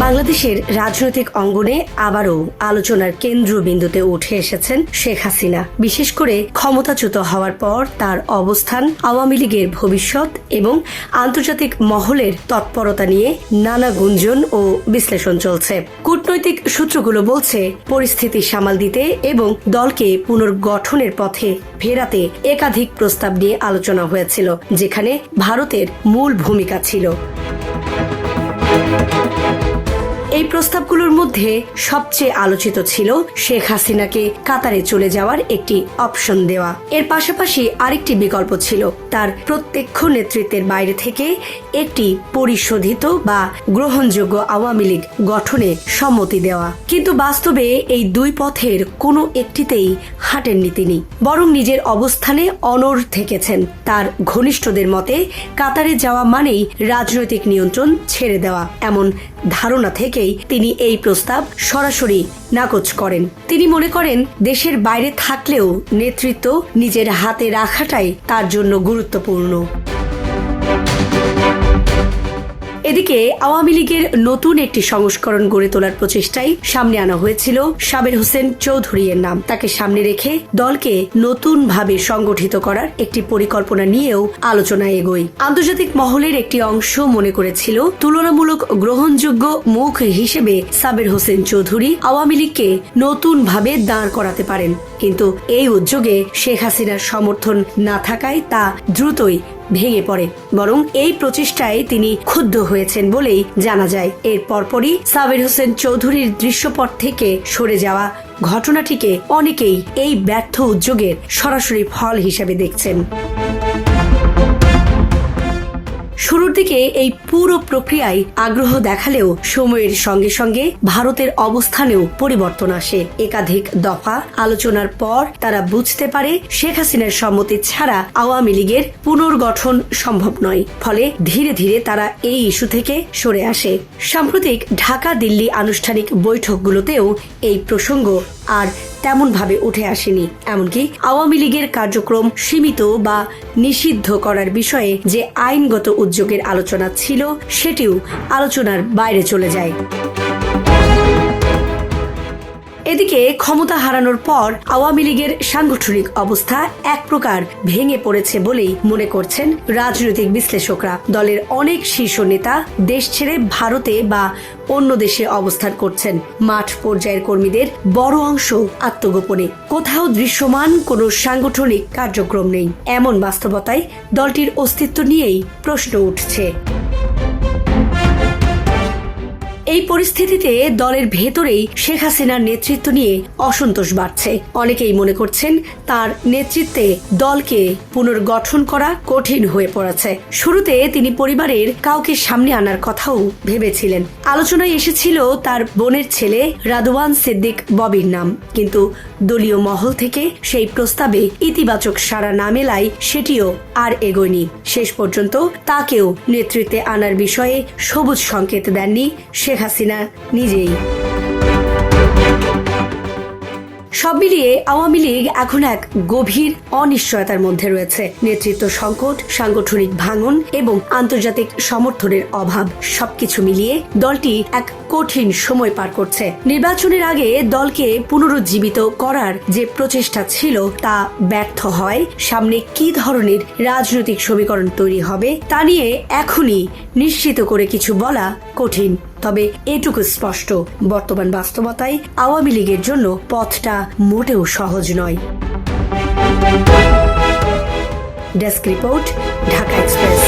বাংলাদেশের রাজনৈতিক অঙ্গনে আবারও আলোচনার কেন্দ্রবিন্দুতে উঠে এসেছেন শেখ হাসিনা। বিশেষ করে ক্ষমতাচ্যুত হওয়ার পর তার অবস্থান, আওয়ামী লীগের ভবিষ্যৎ এবং আন্তর্জাতিক মহলের তৎপরতা নিয়ে নানা গুঞ্জন ও বিশ্লেষণ চলছে। কূটনৈতিক সূত্রগুলো বলছে, পরিস্থিতি সামাল দিতে এবং দলকে পুনর্গঠনের পথে ফেরাতে একাধিক প্রস্তাব নিয়ে আলোচনা হয়েছিল, যেখানে ভারতের মূল ভূমিকা ছিল। এই প্রস্তাবগুলোর মধ্যে সবচেয়ে আলোচিত ছিল শেখ হাসিনাকে কাতারে চলে যাওয়ার একটি অপশন দেওয়া। এর পাশাপাশি আরেকটি বিকল্প ছিল তার প্রত্যক্ষ নেতৃত্বের বাইরে থেকে একটি পরিশোধিত বা গ্রহণযোগ্য আওয়ামী লীগ গঠনে সম্মতি দেওয়া। কিন্তু বাস্তবে এই দুই পথের কোনো একটিতেই হাঁটেননি তিনি, বরং নিজের অবস্থানে অনড় থেকেছেন। তার ঘনিষ্ঠদের মতে কাতারে যাওয়া মানেই রাজনৈতিক নিয়ন্ত্রণ ছেড়ে দেওয়া, এমন ধারণা থেকে তিনি এই প্রস্তাব সরাসরি নাকচ করেন। তিনি মনে করেন, দেশের বাইরে থাকলেও নেতৃত্ব নিজের হাতে রাখাটাই তার জন্য গুরুত্বপূর্ণ। এদিকে আওয়ামী লীগের নতুন একটি সংস্করণ গড়ে তোলার প্রচেষ্টায় সামনে আনা হয়েছিল সাবের হোসেন চৌধুরীর নাম। তাকে সামনে রেখে দলকে নতুনভাবে সংগঠিত করার একটি পরিকল্পনা নিয়েও আলোচনা এগোয়। আন্তর্জাতিক মহলের একটি অংশ মনে করেছিল, তুলনামূলক গ্রহণযোগ্য মুখ হিসেবে সাবের হোসেন চৌধুরী আওয়ামী লীগকে নতুনভাবে দাঁড় করাতে পারেন। কিন্তু এই উদ্যোগে শেখ হাসিনার সমর্থন না থাকায় তা দ্রুতই ভেঙে পড়ে। বরং এই প্রচেষ্টায় তিনি ক্ষুব্ধ হয়েছেন বলেই জানা যায়। এর পরপরই সাবের হোসেন চৌধুরীর দৃশ্যপট থেকে সরে যাওয়া ঘটনাটিকে অনেকেই এই ব্যর্থ উদ্যোগের সরাসরি ফল হিসেবে দেখছেন। শুরুর দিকে এই পুরো প্রক্রিয়ায় আগ্রহ দেখালেও সময়ের সঙ্গে সঙ্গে ভারতের অবস্থানেও পরিবর্তন আসে। একাধিক দফা আলোচনার পর তারা বুঝতে পারে শেখ হাসিনার সম্মতি ছাড়া আওয়ামী লীগের পুনর্গঠন সম্ভব নয়। ফলে ধীরে ধীরে তারা এই ইস্যু থেকে সরে আসে। সাম্প্রতিক ঢাকা দিল্লি আনুষ্ঠানিক বৈঠকগুলোতেও এই প্রসঙ্গ আর তেমনভাবে উঠে আসেনি। এমনকি আওয়ামী লীগের কার্যক্রম সীমিত বা নিষিদ্ধ করার বিষয়ে যে আইনগত উদ্যোগের আলোচনা ছিল, সেটিও আলোচনার বাইরে চলে যায়। এদিকে ক্ষমতা হারানোর পর আওয়ামী লীগের সাংগঠনিক অবস্থা এক প্রকার ভেঙে পড়েছে বলেই মনে করছেন রাজনৈতিক বিশ্লেষকরা। দলের অনেক শীর্ষ নেতা দেশ ছেড়ে ভারতে বা অন্য দেশে অবস্থান করছেন। মাঠ পর্যায়ের কর্মীদের বড় অংশ আত্মগোপনে, কোথাও দৃশ্যমান কোনো সাংগঠনিক কার্যক্রম নেই। এমন বাস্তবতায় দলটির অস্তিত্ব নিয়েই প্রশ্ন উঠছে। এই পরিস্থিতিতে দলের ভেতরেই শেখ হাসিনার নেতৃত্ব নিয়ে অসন্তোষ বাড়ছে। অনেকেই মনে করছেন তার নেতৃত্বে দলকে পুনর্গঠন করা কঠিন হয়ে পড়েছে। শুরুতে তিনি পরিবারের কাউকে সামনে আনার কথাও ভেবেছিলেন। আলোচনায় এসেছিল তার বোনের ছেলে রাদওয়ান সিদ্দিক ববির নাম, কিন্তু দলীয় মহল থেকে সেই প্রস্তাবে ইতিবাচক সাড়া না মেলায় সেটিও আর এগোয়নি। শেষ পর্যন্ত তাকেও নেতৃত্বে আনার বিষয়ে সবুজ সংকেত দেননি শেখ হাসিনা নিজেই। সব মিলিয়ে আওয়ামী লীগ এখন এক গভীর অনিশ্চয়তার মধ্যে রয়েছে। নেতৃত্ব সংকট, সাংগঠনিক ভাঙন এবং আন্তর্জাতিক সমর্থনের অভাব সবকিছু মিলিয়ে দলটি এক কঠিন সময় পার করছে। নির্বাচনের আগে দলকে পুনরুজ্জীবিত করার যে প্রচেষ্টা ছিল তা ব্যর্থ হয়। সামনে কি ধরনের রাজনৈতিক সমীকরণ তৈরি হবে তা নিয়ে এখনই নিশ্চিত করে কিছু বলা কঠিন। তবে এটুকু স্পষ্ট, বর্তমান বাস্তবতায় আওয়ামী লীগের জন্য পথটা মোটেও সহজ নয়। Desk report, Dhaka express.